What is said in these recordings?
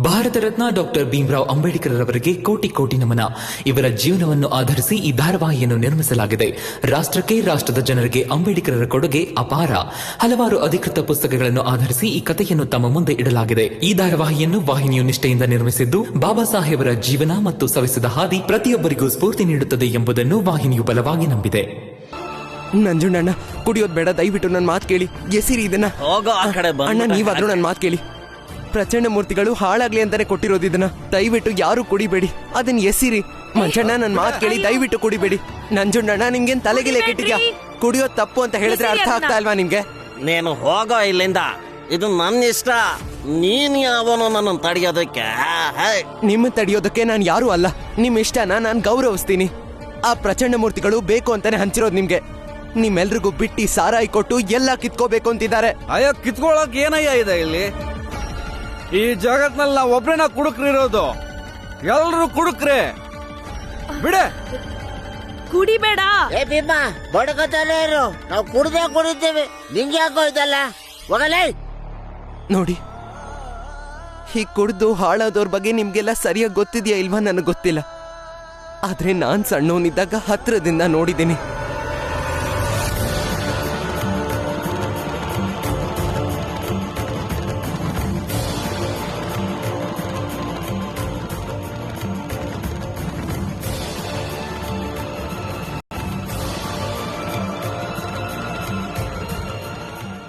Bharat Ratna doctor Bhimrao Ambedkar ಅವರಿಗೆ ಕೋಟಿ ಕೋಟಿ ನಮನ. ಇವರ ಜೀವನವನ್ನು ಆಧರಿಸಿ ಈ ಧಾರಾವಾಹಿಯನ್ನು ನಿರ್ಮಿಸಲಾಗಿದೆ. ರಾಷ್ಟ್ರಕ್ಕೆ, ರಾಷ್ಟ್ರದ ಜನರಿಗೆ ಅಂಬೇಡ್ಕರರ ಕೊಡುಗೆ ಅಪಾರ. ಹಲವಾರು ಅಧಿಕೃತ ಪುಸ್ತಕಗಳನ್ನು ಆಧರಿಸಿ ಈ ಕಥೆಯನ್ನು ತಮ್ಮ ಮುಂದೆ ಇಡಲಾಗಿದೆ. ಈ ಧಾರಾವಾಹಿಯನ್ನು ವಾಹಿನಿಯು ನಿಷ್ಠೆಯಿಂದ ನಿರ್ಮಿಸಿದ್ದು, ಬಾಬಾ ಸಾಹೇಬರ ಜೀವನ ಮತ್ತು ಸವಿಸಿದ ಹಾದಿ ಪ್ರತಿಯೊಬ್ಬರಿಗೂ ಸ್ಫೂರ್ತಿ ನೀಡುತ್ತದೆ ಎಂಬುದನ್ನು ವಾಹಿನಿಯು ಬಲವಾಗಿ ನಂಬಿದೆ. ನಂಜುಂಡಣ್ಣ, ಕುಡಿಯೋದ್ ಬೇಡ, ದಯವಿಟ್ಟು ನನ್ನ ಮಾತು ಕೇಳಿ. ಎಸಿರಿ ಇದನ್ನ. ಅಣ್ಣ, ನೀವಾದ್ರೂ ನನ್ನ ಮಾತು ಕೇಳಿ. ಪ್ರಚಂಡ ಮೂರ್ತಿಗಳು ಹಾಳಾಗ್ಲಿ ಅಂತಾನೆ ಕೊಟ್ಟಿರೋದು ಇದನ್ನ. ದಯವಿಟ್ಟು ಯಾರು ಕುಡಿಬೇಡಿ, ಅದನ್ನ ಎಸಿರಿ. ಮಂಜಣ್ಣ, ನನ್ನ ಮಾತು ಕೇಳಿ, ದಯವಿಟ್ಟು ಕುಡಿಬೇಡಿ. ನಂಜುಂಡಣ್ಣ, ನಿಮ್ಗೇನ್ ತಲೆಗಿಲೆ ಕೆಟ್ಟಿದ್ಯಾ? ಕುಡಿಯೋದ್ ತಪ್ಪು ಅಂತ ಹೇಳಿದ್ರೆ ಅರ್ಥ ಆಗ್ತಾ ಇಲ್ವಾ ನಿಮ್ಗೆ? ನೀನು ಹೋಗೋ ಇಲ್ಲಿಂದ. ಇದು ನನ್ನ ಇಷ್ಟ. ನೀನ್ ಯಾವನು ನನ್ನ ತಡೆಯೋದಕ್ಕೆ? ನಿಮ್ಮ ತಡೆಯೋದಕ್ಕೆ ನಾನು ಯಾರು ಅಲ್ಲ. ನಿಮ್ ಇಷ್ಟನ ನಾನು ಗೌರವಿಸ್ತೀನಿ. ಆ ಪ್ರಚಂಡ ಮೂರ್ತಿಗಳು ಬೇಕು ಅಂತಾನೆ ಹಂಚಿರೋದು ನಿಮ್ಗೆ. ನಿಮ್ಮೆಲ್ರಿಗೂ ಬಿಟ್ಟಿ ಸಾರಾಯಿ ಕೊಟ್ಟು ಎಲ್ಲ ಕಿತ್ಕೋಬೇಕು ಅಂತಿದ್ದಾರೆ. ಅಯ್ಯೋ, ಕಿತ್ಕೊಳಕ್ ಏನಯ್ಯ ಇದೆ ಇಲ್ಲಿ? ಈ ಜಗತ್ನಲ್ಲಿ ನಾವು ಒಬ್ರೇನ ಕುಡುಕ್ರಿರೋದು. ಎಲ್ರು ಕುಡುಕ್ರೆ ಬಿಡೆ. ಕುಡಿಬೇಡ. ಏ ಭೀಮಾ, ಬಡಕತಲೇ ಇರು. ನಾವು ಕುಡಿದೇವೆ. ನಿಂಗೆ ಯಾಕೋ ಇದಲ್ಲ? ಹೋಗಲೇ. ನೋಡಿ, ಹೀಗ್ ಕುಡ್ದು ಹಾಳಾದವ್ರ ಬಗ್ಗೆ ನಿಮ್ಗೆಲ್ಲ ಸರಿಯಾಗಿ ಗೊತ್ತಿದ್ಯಾ ಇಲ್ವಾ ನನಗೆ ಗೊತ್ತಿಲ್ಲ. ಆದ್ರೆ ನಾನ್ ಸಣ್ಣವನಿದ್ದಾಗ ಹತ್ರದಿಂದ ನೋಡಿದ್ದೀನಿ.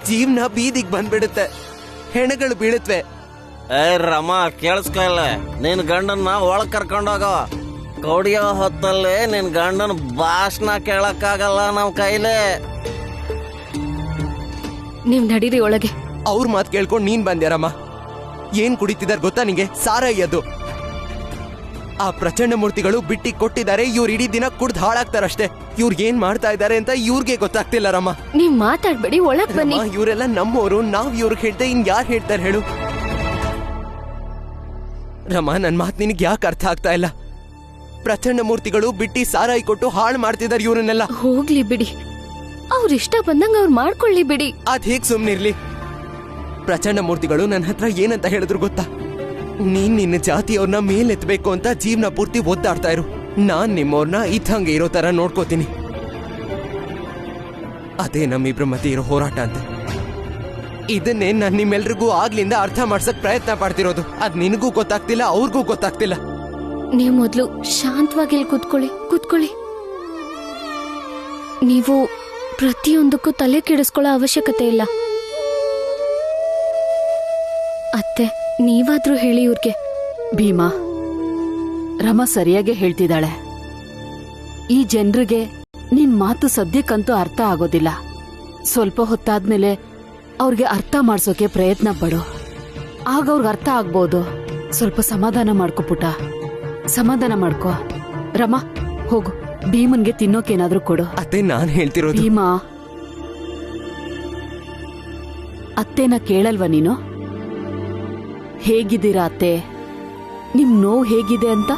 ಜೀವನ ಬೀದಿಗೆ ಬಂದ್ಬಿಡುತ್ತೆ, ಹೆಣಗಳು ಬೀಳುತ್ತವೆ. ಏ ರಮ, ಕೇಳಿಸ್ಕೊಲ್ಲ. ನಿನ್ ಗಂಡನ್ನ ಒಳಗ್ ಕರ್ಕೊಂಡೋಗೋ. ಕೊಡಿಯೋ ಹೊತ್ತಲ್ಲಿ ನಿನ್ ಗಂಡನ ಭಾಷಣ ಕೇಳಕ್ಕಾಗಲ್ಲ ನಮ್ ಕೈಲೇ. ನೀವ್ ನಡೀರಿ ಒಳಗೆ. ಅವ್ರ ಮಾತು ಕೇಳ್ಕೊಂಡು ನೀನ್ ಬಂದ್ಯಾರಮ್ಮ. ಏನ್ ಕುಡಿತಿದಾರ ಗೊತ್ತಾ ನಿಂಗೆ? ಸಾರಾಯಿ ಅದು. ಆ ಪ್ರಚಂಡ ಮೂರ್ತಿಗಳು ಬಿಟ್ಟಿ ಕೊಟ್ಟಿದ್ದಾರೆ. ಇವ್ರು ಇಡೀ ದಿನ ಕುಡ್ದು ಹಾಳಾಗ್ತಾರಷ್ಟೇ. ಇವ್ರಿಗೆ ಏನ್ ಮಾಡ್ತಾ ಇದಾರೆ ಅಂತ ಇವ್ರಿಗೆ ಗೊತ್ತಾಗ್ತಿಲ್ಲ ರಮ್ಮ. ನೀವ್ ಮಾತಾಡ್ಬೇಡಿ, ಒಳಗ್ ಬನ್ನಿ. ಇವರೆಲ್ಲ ನಮ್ಮವರು. ನಾವ್ ಇವ್ರಿಗೆ ಹೇಳ್ದೆ ಇನ್ ಯಾರು ಹೇಳ್ತಾರೆ ಹೇಳು? ರಮ್ಮ, ನನ್ ಮಾತ್ ನಿನಗೆ ಯಾಕೆ ಅರ್ಥ ಆಗ್ತಾ ಇಲ್ಲ? ಪ್ರಚಂಡ ಮೂರ್ತಿಗಳು ಬಿಟ್ಟಿ ಸಾರಾಯಿ ಕೊಟ್ಟು ಹಾಳು ಮಾಡ್ತಿದಾರೆ ಇವ್ರನ್ನೆಲ್ಲ. ಹೋಗ್ಲಿ ಬಿಡಿ, ಅವ್ರ ಇಷ್ಟ ಬಂದಂಗ ಅವ್ರು ಮಾಡ್ಕೊಳ್ಳಿ ಬಿಡಿ. ಅದ್ ಹೇಗ್ ಸುಮ್ನಿರ್ಲಿ? ಪ್ರಚಂಡ ಮೂರ್ತಿಗಳು ನನ್ನ ಹತ್ರ ಏನಂತ ಹೇಳಿದ್ರು ಗೊತ್ತಾ? ನೀನ್ ನಿನ್ನ ಜಾತಿಯವ್ರನ್ನ ಮೇಲೆತ್ಬೇಕು ಅಂತ ಜೀವನ ಪೂರ್ತಿ ಒದ್ದಾಡ್ತಾ ಇರು. ನಾನ್ ನಿಮ್ಮವ್ರನ್ನ ಇದ್ದಂಗೆ ಇರೋ ತರ ನೋಡ್ಕೋತೀನಿ. ಅದೇ ನಮ್ಮಿಬ್ರ ಮಧ್ಯೆ ಇರೋ ಹೋರಾಟ ಅಂತ. ಇದನ್ನೇ ನಾನ್ ನಿಮ್ಮೆಲ್ರಿಗೂ ಆಗ್ಲಿಂದ ಅರ್ಥ ಮಾಡ್ಸಕ್ ಪ್ರಯತ್ನ ಪಡ್ತಿರೋದು. ಅದ್ ನಿನಗೂ ಗೊತ್ತಾಗ್ತಿಲ್ಲ, ಅವ್ರಿಗೂ ಗೊತ್ತಾಗ್ತಿಲ್ಲ. ನೀವು ಮೊದ್ಲು ಶಾಂತವಾಗಿ ಕೂತ್ಕೊಳ್ಳಿ. ನೀವು ಪ್ರತಿಯೊಂದಕ್ಕೂ ತಲೆ ಕೆಡಿಸ್ಕೊಳ್ಳೋ ಅವಶ್ಯಕತೆ ಇಲ್ಲ. ಅತ್ತೆ, ನೀವಾದ್ರೂ ಹೇಳಿ ಇವ್ರಿಗೆ. ಭೀಮಾ, ರಮ ಸರಿಯಾಗಿ ಹೇಳ್ತಿದ್ದಾಳೆ. ಈ ಜನರಿಗೆ ನಿನ್ ಮಾತು ಸದ್ಯಕ್ಕಂತೂ ಅರ್ಥ ಆಗೋದಿಲ್ಲ. ಸ್ವಲ್ಪ ಹೊತ್ತಾದ್ಮೇಲೆ ಅವ್ರಿಗೆ ಅರ್ಥ ಮಾಡ್ಸೋಕೆ ಪ್ರಯತ್ನ ಪಡು. ಆಗ ಅವ್ರಿಗೆ ಅರ್ಥ ಆಗ್ಬೋದು. ಸ್ವಲ್ಪ ಸಮಾಧಾನ ಮಾಡ್ಕೊ ಪುಟ, ಸಮಾಧಾನ ಮಾಡ್ಕೊ. ರಮ, ಹೋಗು, ಭೀಮನ್ಗೆ ತಿನ್ನೋಕೇನಾದ್ರೂ ಕೊಡು. ಅತ್ತೆ, ನಾನ್ ಹೇಳ್ತಿರೋದು. ಭೀಮಾ, ಅತ್ತೇನ ಕೇಳಲ್ವಾ ನೀನು? ಹೇಗಿದ್ದೀರಾ ಅತ್ತೆ? ನಿಮ್ ನೋವು ಹೇಗಿದೆ ಅಂತ?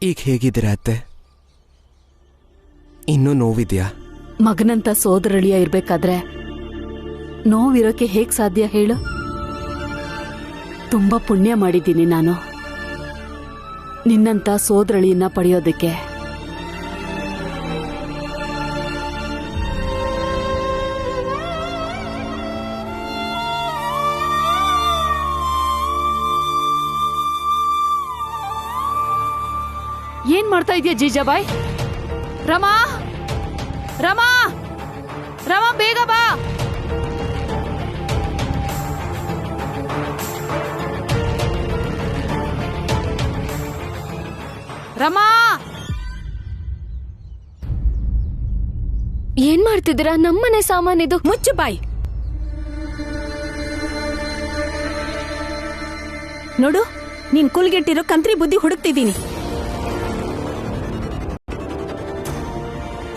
ಈಗ ಹೇಗಿದ್ದೀರಾ ಅತ್ತೆ? ಇನ್ನೂ ನೋವಿದ್ಯಾ? ಮಗನಂತ ಸೋದರಳಿಯ ಇರ್ಬೇಕಾದ್ರೆ ನೋವಿರೋಕೆ ಹೇಗ್ ಸಾಧ್ಯ ಹೇಳು? ತುಂಬಾ ಪುಣ್ಯ ಮಾಡಿದ್ದೀನಿ ನಾನು ನಿನ್ನಂತ ಸೋದರಳಿಯನ್ನ ಪಡೆಯೋದಕ್ಕೆ. ಏನ್ ಮಾಡ್ತಾ ಇದೀಯ ಜೀಜಾಬಾಯ್? ರಮಾ, ರಮಾ, ರಮಾ, ಬೇಗ ಬಾ. ರಮಾ, ಏನ್ ಮಾಡ್ತಿದ್ದೀರಾ? ನಮ್ಮನೆ ಸಾಮಾನಿದು. ಮುಚ್ಚು ಬಾಯ್. ನೋಡು, ನೀನ್ ಕುಲ್ಗೆಟ್ಟಿರೋ ಕಂತ್ರಿ ಬುದ್ಧಿ ಹುಡುಕ್ತಿದ್ದೀನಿ.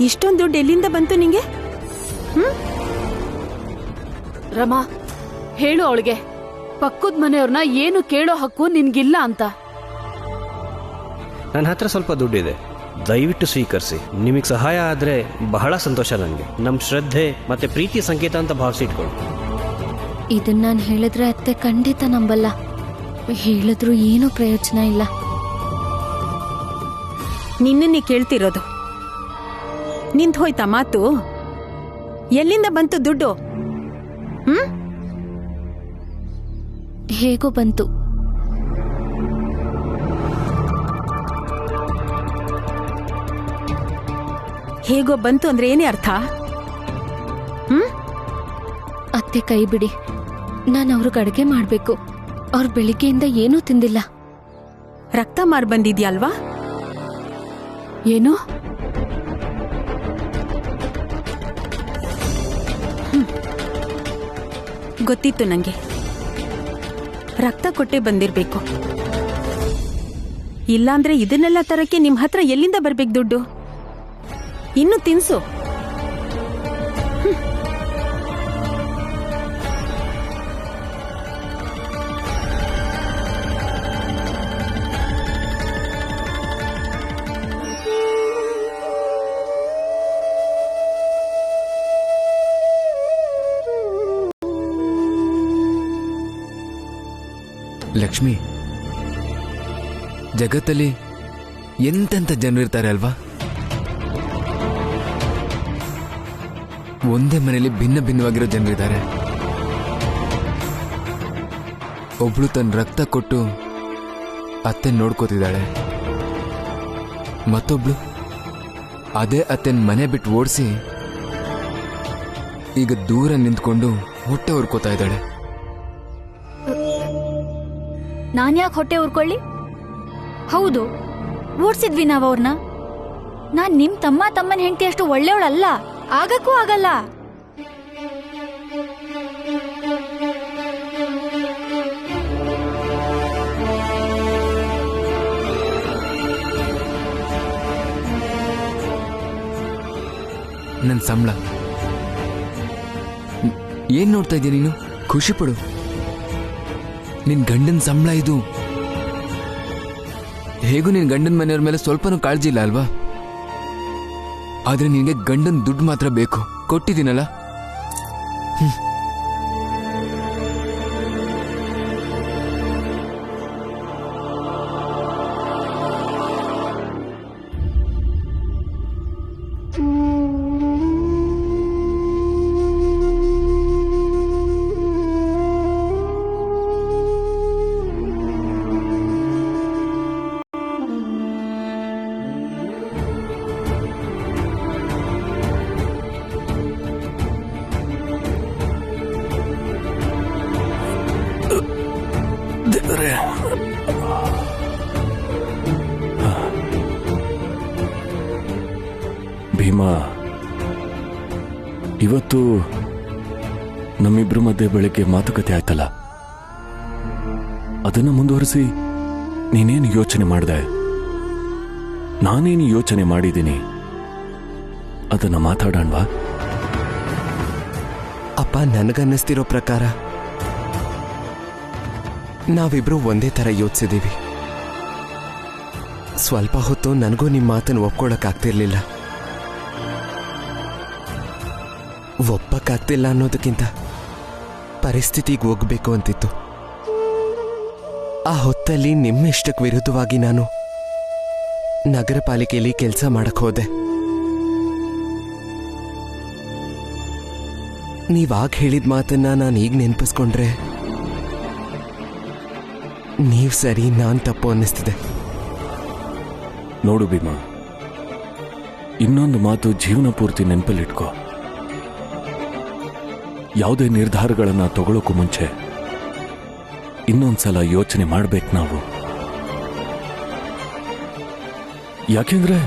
ಇಷ್ಟೊಂದು ದುಡ್ಡು ಎಲ್ಲಿಂದ ಬಂತು ನಿಂಗೆ? ರಮಾ, ಹೇಳು ಅವಳಿಗೆ, ಪಕ್ಕದ ಮನೆಯವ್ರನ್ನ ಏನು ಕೇಳೋ ಹಕ್ಕು ನಿನ್ಗಿಲ್ಲ ಅಂತ. ನನ್ನ ಹತ್ರ ಸ್ವಲ್ಪ ದುಡ್ಡಿದೆ, ದಯವಿಟ್ಟು ಸ್ವೀಕರಿಸಿ. ನಿಮಗೆ ಸಹಾಯ ಆದರೆ ಬಹಳ ಸಂತೋಷ. ನನಗೆ ನಮ್ಮ ಶ್ರದ್ಧೆ ಮತ್ತು ಪ್ರೀತಿಯ ಸಂಕೇತ ಅಂತ ಭಾವಿಸಿಟ್ಕೊಳ್ಳಿ. ಇದನ್ನ ನಾನು ಹೇಳಿದ್ರೆ ಅತ್ತೆ ಖಂಡಿತ ನಂಬಲ್ಲ. ಹೇಳಿದ್ರು ಏನೂ ಪ್ರಯೋಜನ ಇಲ್ಲ. ನಿನ್ನನ್ನೇ ಕೇಳ್ತಿರೋದು. ನಿಂತು ಹೋಯ್ತಾ ಮಾತು? ಎಲ್ಲಿಂದ ಬಂತು ದುಡ್ಡು? ಹೇಗೋ ಬಂತು. ಹೇಗೋ ಬಂತು ಅಂದ್ರೆ ಏನೇ ಅರ್ಥ? ಅತ್ತೆ ಕೈ ಬಿಡಿ. ನಾನು ಅವ್ರಿಗೆ ಅಡುಗೆ ಮಾಡಬೇಕು. ಅವ್ರು ಬೆಳಿಗ್ಗೆಯಿಂದ ಏನೂ ತಿಂದಿಲ್ಲ. ರಕ್ತ ಮಾರ್ ಬಂದಿದ್ಯಲ್ವಾ? ಏನು? ಗೊತ್ತಿತ್ತು ನಂಗೆ. ರಕ್ತ ಕೊಟ್ಟೆ ಬಂದಿರ್ಬೇಕು. ಇಲ್ಲಾಂದ್ರೆ ಇದನ್ನೆಲ್ಲ ತರಕ್ಕೆ ನಿಮ್ ಹತ್ರ ಎಲ್ಲಿಂದ ಬರ್ಬೇಕು ದುಡ್ಡು? ಇನ್ನು ತಿನ್ಸು. ಲಕ್ಷ್ಮಿ, ಜಗತ್ತಲ್ಲಿ ಎಂತೆಂಥ ಜನರಿರ್ತಾರೆ ಅಲ್ವಾ? ಒಂದೇ ಮನೆಯಲ್ಲಿ ಭಿನ್ನ ಭಿನ್ನವಾಗಿರೋ ಜನರಿದ್ದಾರೆ. ಒಬ್ಳು ತನ್ನ ರಕ್ತ ಕೊಟ್ಟು ಅತ್ತೆನ ನೋಡ್ಕೋತಿದ್ದಾಳೆ. ಮತ್ತೊಬ್ಳು ಅದೇ ಅತ್ತೆನ ಮನೆ ಬಿಟ್ಟು ಓಡಿಸಿ ಈಗ ದೂರ ನಿಂತ್ಕೊಂಡು ಹೊಟ್ಟೆ ಹುರ್ಕೋತಾ ಇದ್ದಾಳೆ. ನಾನ್ಯಾಕೆ ಹೊಟ್ಟೆ ಉರ್ಕೊಳ್ಳಿ? ಹೌದು, ಓಡ್ಸಿದ್ವಿ ನಾವು ಅವ್ರನ್ನ. ನಾನ್ ನಿಮ್ ತಮ್ಮನ ಹೆಂಡತಿ ಅಷ್ಟು ಒಳ್ಳೆಯವಳಲ್ಲ. ಆಗಕ್ಕೂ ಆಗಲ್ಲ. ನನ್ನ ಸಂಬಳ ಏನ್ ನೋಡ್ತಾ ಇದೀಯ ನೀನು? ಖುಷಿ ಪಡು. ನಿನ್ ಗಂಡನ ಸಂಬಳ ಇದು. ಹೇಗೂ ನಿನ್ ಗಂಡನ ಮನೆಯವ್ರ ಮೇಲೆ ಸ್ವಲ್ಪನೂ ಕಾಳಜಿ ಇಲ್ಲ ಅಲ್ವಾ? ಆದ್ರೆ ನಿನಗೆ ಗಂಡನ ದುಡ್ಡು ಮಾತ್ರ ಬೇಕು. ಕೊಟ್ಟಿದ್ದೀನಲ್ಲ. ಭೀಮಾ, ಇವತ್ತು ನಮ್ಮಿಬ್ರ ಮಧ್ಯೆ ಬೆಳಗ್ಗೆ ಮಾತುಕತೆ ಆಯ್ತಲ್ಲ, ಅದನ್ನ ಮುಂದುವರಿಸಿ ನೀನೇನು ಯೋಚನೆ ಮಾಡಿದೆ, ನಾನೇನು ಯೋಚನೆ ಮಾಡಿದ್ದೀನಿ, ಅದನ್ನ ಮಾತಾಡೋಣವಾ? ಅಪ್ಪ, ನನಗನ್ನಿಸ್ತಿರೋ ಪ್ರಕಾರ ನಾವಿಬ್ರು ಒಂದೇ ಥರ ಯೋಚಿಸಿದ್ದೀವಿ. ಸ್ವಲ್ಪ ಹೊತ್ತು ನನಗೂ ನಿಮ್ಮ ಮಾತನ್ನು ಒಪ್ಕೊಳ್ಳೋಕ್ಕಾಗ್ತಿರ್ಲಿಲ್ಲ. ಒಪ್ಪಕ್ಕಾಗ್ತಿಲ್ಲ ಅನ್ನೋದಕ್ಕಿಂತ ಪರಿಸ್ಥಿತಿಗೆ ಹೋಗ್ಬೇಕು ಅಂತಿತ್ತು. ಆ ಹೊತ್ತಲ್ಲಿ ನಿಮ್ಮ ಇಷ್ಟಕ್ಕೆ ವಿರುದ್ಧವಾಗಿ ನಾನು ನಗರ ಪಾಲಿಕೆಯಲ್ಲಿ ಕೆಲಸ ಮಾಡಕ್ ಹೋದೆ. ನೀವಾಗ ಹೇಳಿದ ಮಾತನ್ನ ನಾನು ಈಗ ನೆನಪಿಸ್ಕೊಂಡ್ರೆ ನೀವು ಸರಿ, ನಾನು ತಪ್ಪು ಅನ್ನಿಸ್ತಿದೆ. ನೋಡು ಭೀಮಾ, ಇನ್ನೊಂದು ಮಾತು ಜೀವನ ಪೂರ್ತಿ ನೆನಪಲ್ಲಿಟ್ಕೋ. ಯಾವುದೇ ನಿರ್ಧಾರಗಳನ್ನ ತಗೊಳ್ಳೋಕ್ಕೂ ಮುಂಚೆ ಇನ್ನೊಂದ್ಸಲ ಯೋಚನೆ ಮಾಡ್ಬೇಕು ನಾವು. ಯಾಕೆಂದ್ರೆ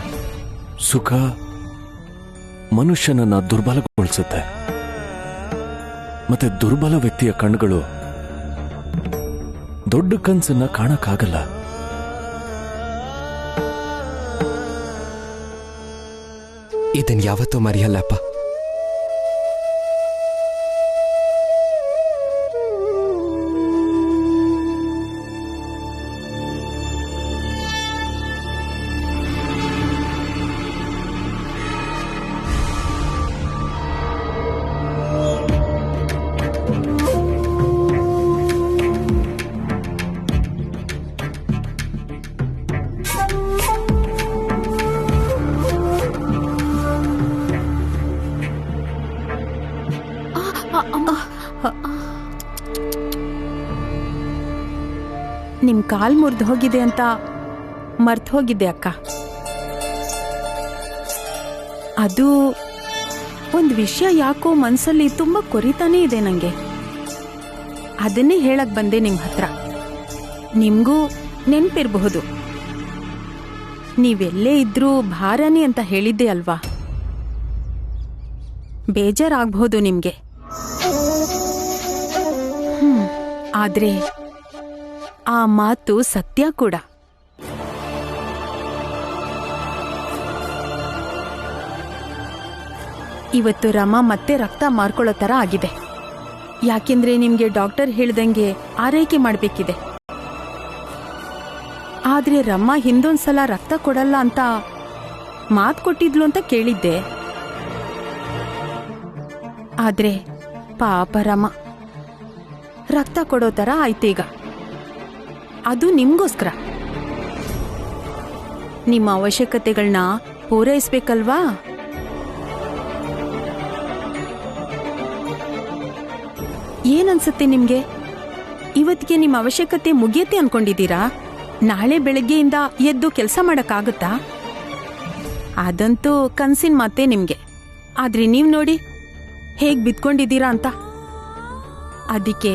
ಸುಖ ಮನುಷ್ಯನನ್ನ ದುರ್ಬಲಗೊಳಿಸುತ್ತೆ. ಮತ್ತೆ ದುರ್ಬಲ ವ್ಯಕ್ತಿಯ ಕಣ್ಣುಗಳು ದೊಡ್ಡ ಕನಸನ್ನ ಕಾಣಕ್ಕಾಗಲ್ಲ. ಇದನ್ ಯಾವತ್ತೂ ಮರೆಯಲ್ಲಪ್ಪ. ನಿಮ್ ಕಾಲ್ ಮುರಿದು ಹೋಗಿದೆ ಅಂತ ಮರ್ತು ಹೋಗಿದ್ದೆ ಅಕ್ಕ. ಅದು ಒಂದು ವಿಷಯ ಯಾಕೋ ಮನ್ಸಲ್ಲಿ ತುಂಬಾ ಕೊರಿತಾನೇ ಇದೆ ನಂಗೆ. ಅದನ್ನೇ ಹೇಳಕ್ ಬಂದೆ ನಿಮ್ ಹತ್ರ. ನಿಮ್ಗೂ ನೆನ್ಪಿರ್ಬಹುದು. ನೀವೆಲ್ಲೇ ಇದ್ರೂ ಭಾರನಿ ಅಂತ ಹೇಳಿದ್ದೆ ಅಲ್ವಾ? ಬೇಜಾರಾಗ್ಬಹುದು ನಿಮ್ಗೆ. ಆದ್ರೆ ಆ ಮಾತು ಸತ್ಯ ಕೂಡ. ಇವತ್ತು ರಮಾ ಮತ್ತೆ ರಕ್ತ ಮಾರ್ಕೊಳ್ಳೋ ತರ ಆಗಿದೆ. ಯಾಕೆಂದ್ರೆ ನಿಮ್ಗೆ ಡಾಕ್ಟರ್ ಹೇಳ್ದಂಗೆ ಆರೈಕೆ ಮಾಡ್ಬೇಕಿದೆ. ಆದ್ರೆ ರಮಾ ಹಿಂದೊಂದ್ಸಲ ರಕ್ತ ಕೊಡಲ್ಲ ಅಂತ ಮಾತು ಕೊಟ್ಟಿದ್ಲು ಅಂತ ಕೇಳಿದ್ದೆ. ಆದ್ರೆ ಪಾಪ ರಮಾ ರಕ್ತ ಕೊಡೋ ತರ ಆಯ್ತೀಗ. ಅದು ನಿಮ್ಗೋಸ್ಕರ. ನಿಮ್ಮ ಅವಶ್ಯಕತೆಗಳನ್ನ ಪೂರೈಸ್ಬೇಕಲ್ವಾ? ಏನನ್ಸುತ್ತೆ ನಿಮ್ಗೆ? ಇವತ್ತಿಗೆ ನಿಮ್ಮ ಅವಶ್ಯಕತೆ ಮುಗಿಯತ್ತೆ ಅನ್ಕೊಂಡಿದ್ದೀರಾ? ನಾಳೆ ಬೆಳಗ್ಗೆಯಿಂದ ಎದ್ದು ಕೆಲಸ ಮಾಡಕ್ಕಾಗತ್ತಾ? ಅದಂತೂ ಕನ್ಸಿನ ಮಾತೆ ನಿಮ್ಗೆ. ಆದ್ರೆ ನೀವ್ ನೋಡಿ ಹೇಗ್ ಬಿದ್ಕೊಂಡಿದ್ದೀರಾ ಅಂತ. ಅದಕ್ಕೆ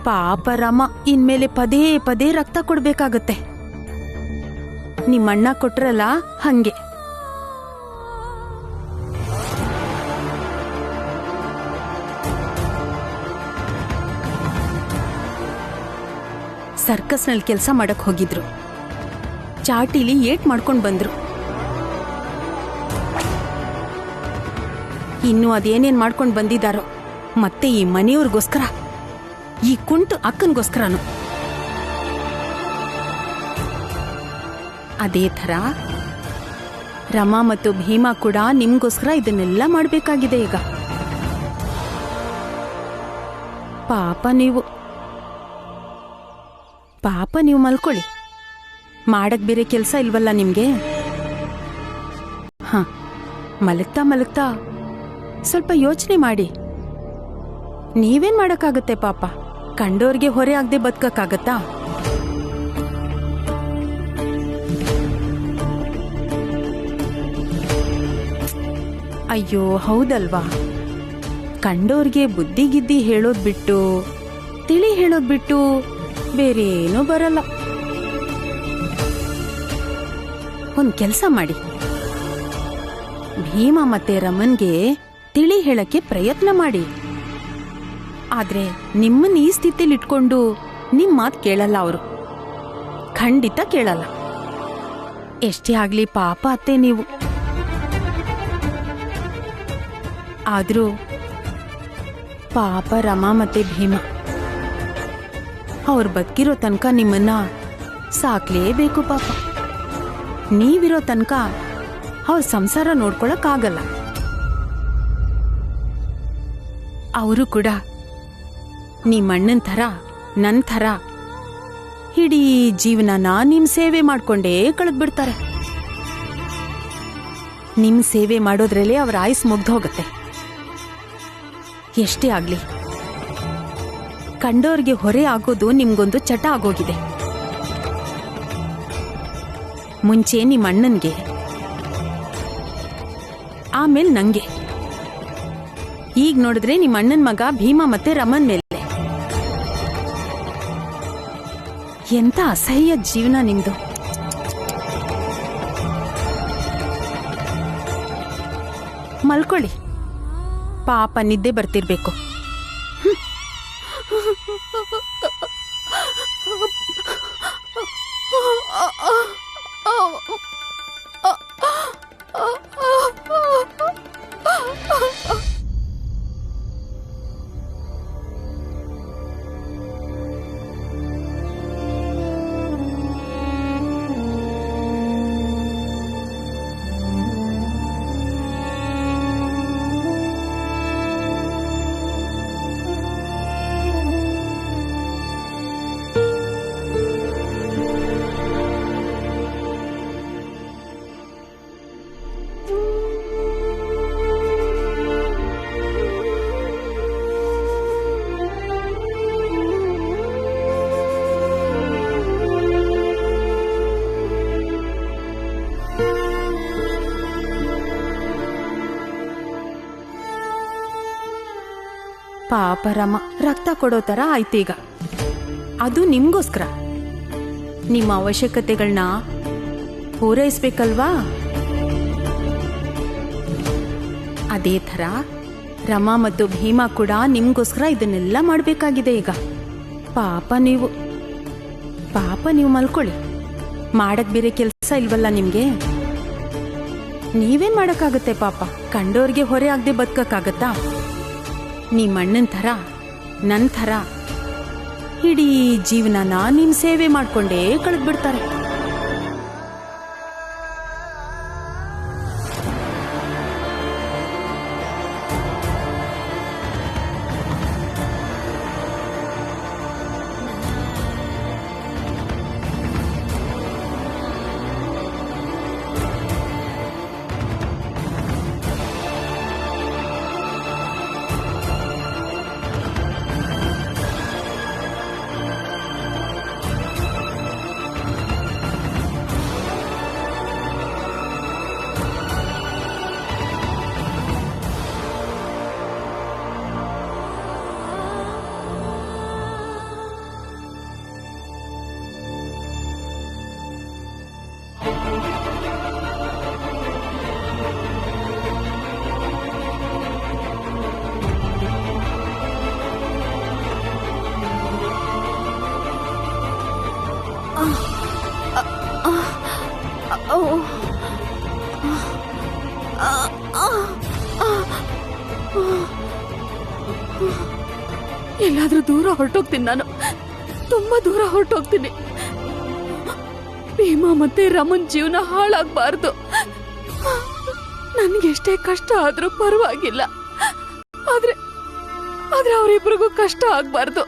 ಪಾಪ ರಮ ಇನ್ಮೇಲೆ ಪದೇ ಪದೇ ರಕ್ತ ಕೊಡ್ಬೇಕಾಗತ್ತೆ. ನಿಮ್ಮಣ್ಣ ಕೊಟ್ರಲ್ಲ ಹಂಗೆ. ಸರ್ಕಸ್ನಲ್ಲಿ ಕೆಲಸ ಮಾಡಕ್ ಹೋಗಿದ್ರು. ಚಾಟಿಲಿ ಏಟ್ ಮಾಡ್ಕೊಂಡ್ ಬಂದ್ರು. ಇನ್ನು ಅದೇನೇನ್ ಮಾಡ್ಕೊಂಡ್ ಬಂದಿದಾರೋ. ಮತ್ತೆ ಈ ಮನೆಯವ್ರಿಗೋಸ್ಕರ, ಈ ಕುಂಟು ಅಕ್ಕನ್ಗೋಸ್ಕರನು. ಅದೇ ಥರ ರಮಾ ಮತ್ತು ಭೀಮಾ ಕೂಡ ನಿಮ್ಗೋಸ್ಕರ ಇದನ್ನೆಲ್ಲ ಮಾಡ್ಬೇಕಾಗಿದೆ ಈಗ. ಪಾಪ ನೀವು ಮಲ್ಕೊಳ್ಳಿ. ಮಾಡಕ್ ಬೇರೆ ಕೆಲಸ ಇಲ್ವಲ್ಲ ನಿಮ್ಗೆ? ಹ, ಮಲಗ್ತಾ ಮಲಗ್ತಾ ಸ್ವಲ್ಪ ಯೋಚನೆ ಮಾಡಿ. ನೀವೇನ್ ಮಾಡಕ್ಕಾಗತ್ತೆ ಪಾಪ? ಕಂಡೋರ್ಗೆ ಹೊರೆ ಆಗದೆ ಬದುಕಕ್ಕಾಗತ್ತಾ? ಅಯ್ಯೋ ಹೌದಲ್ವಾ? ಕಂಡೋರ್ಗೆ ಬುದ್ಧಿಗಿದ್ದಿ ಹೇಳೋದ್ ಬಿಟ್ಟು, ತಿಳಿ ಹೇಳೋದ್ ಬಿಟ್ಟು ಬೇರೇನೂ ಬರಲ್ಲ. ಒಂದ್ ಕೆಲ್ಸ ಮಾಡಿ, ಭೀಮಾ ಮತ್ತೆ ರಮನ್ಗೆ ತಿಳಿ ಹೇಳಕ್ಕೆ ಪ್ರಯತ್ನ ಮಾಡಿ. ಆದ್ರೆ ನಿಮ್ಮನ್ನ ಈ ಸ್ಥಿತಿಲಿ ಇಟ್ಕೊಂಡು ನಿಮ್ ಮಾತ್ ಕೇಳಲ್ಲ ಅವರು. ಖಂಡಿತ ಕೇಳಲ್ಲ. ಎಷ್ಟೇ ಆಗ್ಲಿ ಪಾಪ ಅತ್ತೆ ನೀವು. ಆದ್ರೂ ಪಾಪ ರಮಾ ಮತ್ತೆ ಭೀಮಾ ಅವ್ರು ಬದುಕಿರೋ ತನಕ ನಿಮ್ಮನ್ನ ಸಾಕ್ಲೇಬೇಕು ಪಾಪ. ನೀವಿರೋ ತನಕ ಅವ್ರ ಸಂಸಾರ ನೋಡ್ಕೊಳಕ್ಕಾಗಲ್ಲ. ಅವರು ಕೂಡ ನಿಮ್ಮಣ್ಣನ ಥರ ನನ್ನ ಥರ ಇಡೀ ಜೀವನನ ನಿಮ್ ಸೇವೆ ಮಾಡ್ಕೊಂಡೇ ಕಳೆದ್ಬಿಡ್ತಾರೆ. ನಿಮ್ ಸೇವೆ ಮಾಡೋದ್ರಲ್ಲೇ ಅವ್ರ ಆಯುಸ್ ಮುಗ್ದೋಗತ್ತೆ. ಎಷ್ಟೇ ಆಗ್ಲಿ ಕಂಡೋರ್ಗೆ ಹೊರೆ ಆಗೋದು ನಿಮ್ಗೊಂದು ಚಟ ಆಗೋಗಿದೆ. ಮುಂಚೆ ನಿಮ್ಮ ಅಣ್ಣನ್ಗೆ, ಆಮೇಲೆ ನಂಗೆ, ಈಗ ನೋಡಿದ್ರೆ ನಿಮ್ಮ ಅಣ್ಣನ ಮಗ ಭೀಮಾ ಮತ್ತೆ ರಮನ್ ಮೇಲೆ. ಎಂತ ಅಸಹ್ಯ ಜೀವನ ನಿಮ್ದು. ಮಲ್ಕೊಳ್ಳಿ, ಪಾಪ ನಿದ್ದೆ ಬರ್ತಿರ್ಬೇಕು. ಪಾಪ ರಮ ರಕ್ತ ಕೊಡೋ ತರ ಆಯ್ತೀಗ. ಅದು ನಿಮ್ಗೋಸ್ಕರ. ನಿಮ್ಮ ಅವಶ್ಯಕತೆಗಳನ್ನ ಪೂರೈಸ್ಬೇಕಲ್ವಾ? ಅದೇ ಥರ ರಮಾ ಮತ್ತು ಭೀಮಾ ಕೂಡ ನಿಮ್ಗೋಸ್ಕರ ಇದನ್ನೆಲ್ಲ ಮಾಡಬೇಕಾಗಿದೆ ಈಗ. ಪಾಪ ನೀವು ಮಲ್ಕೊಳ್ಳಿ. ಮಾಡಕ್ ಬೇರೆ ಕೆಲಸ ಇಲ್ವಲ್ಲ ನಿಮ್ಗೆ? ನೀವೇನ್ ಮಾಡಕ್ಕಾಗತ್ತೆ ಪಾಪ? ಕಂಡೋರ್ಗೆ ಹೊರೆ ಆಗದೆ ಬದುಕಕ್ಕಾಗತ್ತಾ? ನಿಮ್ಮ ಅಣ್ಣನ ಥರ ನನ್ನ ಥರ ಇಡೀ ಜೀವನನ ನಿಮ್ ಸೇವೆ ಮಾಡ್ಕೊಂಡೇ ಕಳೆದ್ಬಿಡ್ತಾರೆ. ಎಲ್ಲಾದ್ರೂ ದೂರ ಹೊರಟೋಗ್ತೀನಿ. ನಾನು ತುಂಬಾ ದೂರ ಹೊರಟೋಗ್ತೀನಿ. ಭೀಮಾ ಮತ್ತೆ ರಮನ್ ಜೀವನ ಹಾಳಾಗ್ಬಾರ್ದು. ನನ್ಗೆಷ್ಟೇ ಕಷ್ಟ ಆದ್ರೂ ಪರವಾಗಿಲ್ಲ, ಆದ್ರೆ ಅವರಿಬ್ರಿಗೂ ಕಷ್ಟ ಆಗ್ಬಾರ್ದು.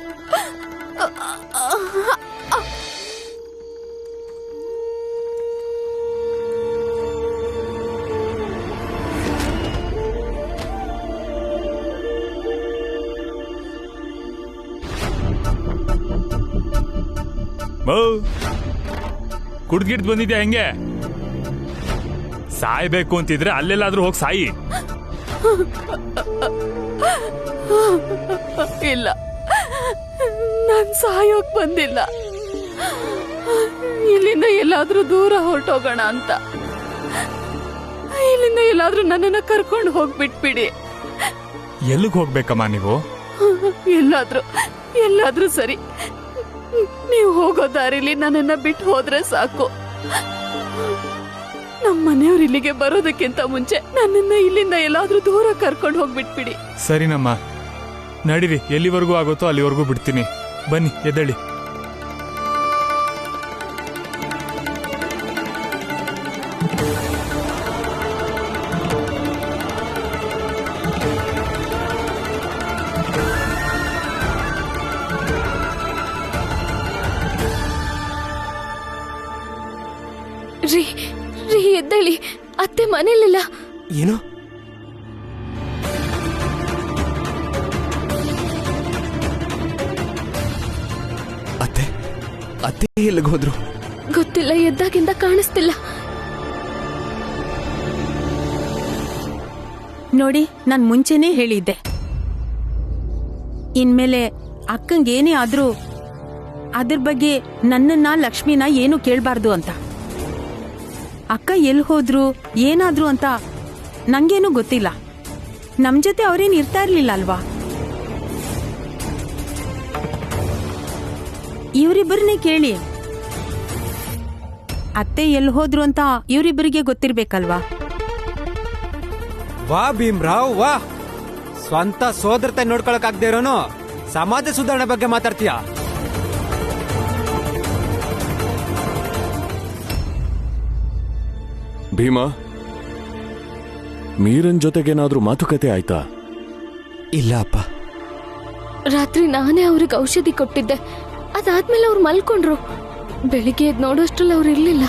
ಕುಡ್ಗಿಡ್ ಬಂದಿದ್ಯಾ? ಹೆಂಗೆ ಸಾಯ್ಬೇಕು ಅಂತಿದ್ರೆ ಅಲ್ಲೆಲ್ಲಾದ್ರೂ ಹೋಗಿ ಸಾಯಿ. ಇಲ್ಲ, ನಾನ್ ಸಾಯೋಕ್ ಬಂದಿಲ್ಲ. ಇಲ್ಲಿಂದ ಎಲ್ಲಾದ್ರೂ ದೂರ ಹೊರಟೋಗೋಣ ಅಂತ. ಇಲ್ಲಿಂದ ಎಲ್ಲಾದ್ರೂ ನನ್ನನ್ನ ಕರ್ಕೊಂಡು ಹೋಗ್ಬಿಟ್ಬಿಡಿ. ಎಲ್ಲಿಗೆ ಹೋಗ್ಬೇಕಮ್ಮ ನೀವು? ಎಲ್ಲಾದ್ರೂ ಸರಿ. ನೀವು ಹೋಗೋ ದಾರಿಲಿ ನನ್ನನ್ನ ಬಿಟ್ಟು ಹೋದ್ರೆ ಸಾಕು. ನಮ್ಮ ಮನೆಯವ್ರು ಇಲ್ಲಿಗೆ ಬರೋದಕ್ಕಿಂತ ಮುಂಚೆ ನನ್ನನ್ನ ಇಲ್ಲಿಂದ ಎಲ್ಲಾದ್ರೂ ದೂರ ಕರ್ಕೊಂಡು ಹೋಗ್ಬಿಟ್ಬಿಡಿ. ಸರಿನಮ್ಮ, ನಡೀರಿ. ಎಲ್ಲಿವರೆಗೂ ಆಗುತ್ತೋ ಅಲ್ಲಿವರೆಗೂ ಬಿಡ್ತೀನಿ. ಬನ್ನಿ, ಎದ್ದೇಳಿ. ರೀ ಎದ್ದೇಳಿ, ಅತ್ತೆ ಮನೇಲಿಲ್ಲ. ಏನು? ಅತ್ತೆ ಎಲ್ಲಿಗೆ ಹೋದ್ರು? ಗೊತ್ತಿಲ್ಲ, ಎದ್ದಾಗಿಂದ ಕಾಣಿಸ್ತಿಲ್ಲ. ನೋಡಿ, ನಾನ್ ಮುಂಚೆನೇ ಹೇಳಿದ್ದೆ, ಇನ್ಮೇಲೆ ಅಕ್ಕಂಗೇನೇ ಆದ್ರೂ ಅದ್ರ ಬಗ್ಗೆ ನನ್ನನ್ನ ಲಕ್ಷ್ಮಿನ ಏನು ಕೇಳ್ಬಾರ್ದು ಅಂತ. ಅಕ್ಕ ಎಲ್ಲಿ ಹೋದ್ರು ಏನಾದ್ರು ಅಂತ ನಂಗೇನು ಗೊತ್ತಿಲ್ಲ. ನಮ್ ಜೊತೆ ಅವ್ರೇನ್ ಇರ್ತಾ ಇರ್ಲಿಲ್ಲ ಅಲ್ವಾ? ಇವರಿಬ್ಬರನ್ನೇ ಕೇಳಿ. ಅತ್ತೆ ಎಲ್ಲಿ ಹೋದ್ರು ಅಂತ ಇವರಿಬ್ಬರಿಗೆ ಗೊತ್ತಿರ್ಬೇಕಲ್ವಾ? ವಾ ಭೀಮ್ರಾವ್, ವಾ. ಸ್ವಂತ ಸೋದರತೆ ನೋಡ್ಕೊಳಕ್ ಆಗದೆ ಇರೋನು ಸಮಾಜ ಸುಧಾರಣೆ ಬಗ್ಗೆ ಮಾತಾಡ್ತೀಯ? ಭೀಮಾ, ಮೀರನ್ ಜೊತೆಗೇನಾದ್ರೂ ಮಾತುಕತೆ ಆಯ್ತಾ? ಇಲ್ಲ ಅಪ್ಪ. ರಾತ್ರಿ ನಾನೇ ಅವ್ರಿಗೆ ಔಷಧಿ ಕೊಟ್ಟಿದ್ದೆ. ಅದಾದ್ಮೇಲೆ ಅವ್ರು ಮಲ್ಕೊಂಡ್ರು. ಬೆಳಿಗ್ಗೆ ಎದ್ದು ನೋಡೋಷ್ಟ್ರಲ್ಲಿ ಅವ್ರು ಇರ್ಲಿಲ್ಲ.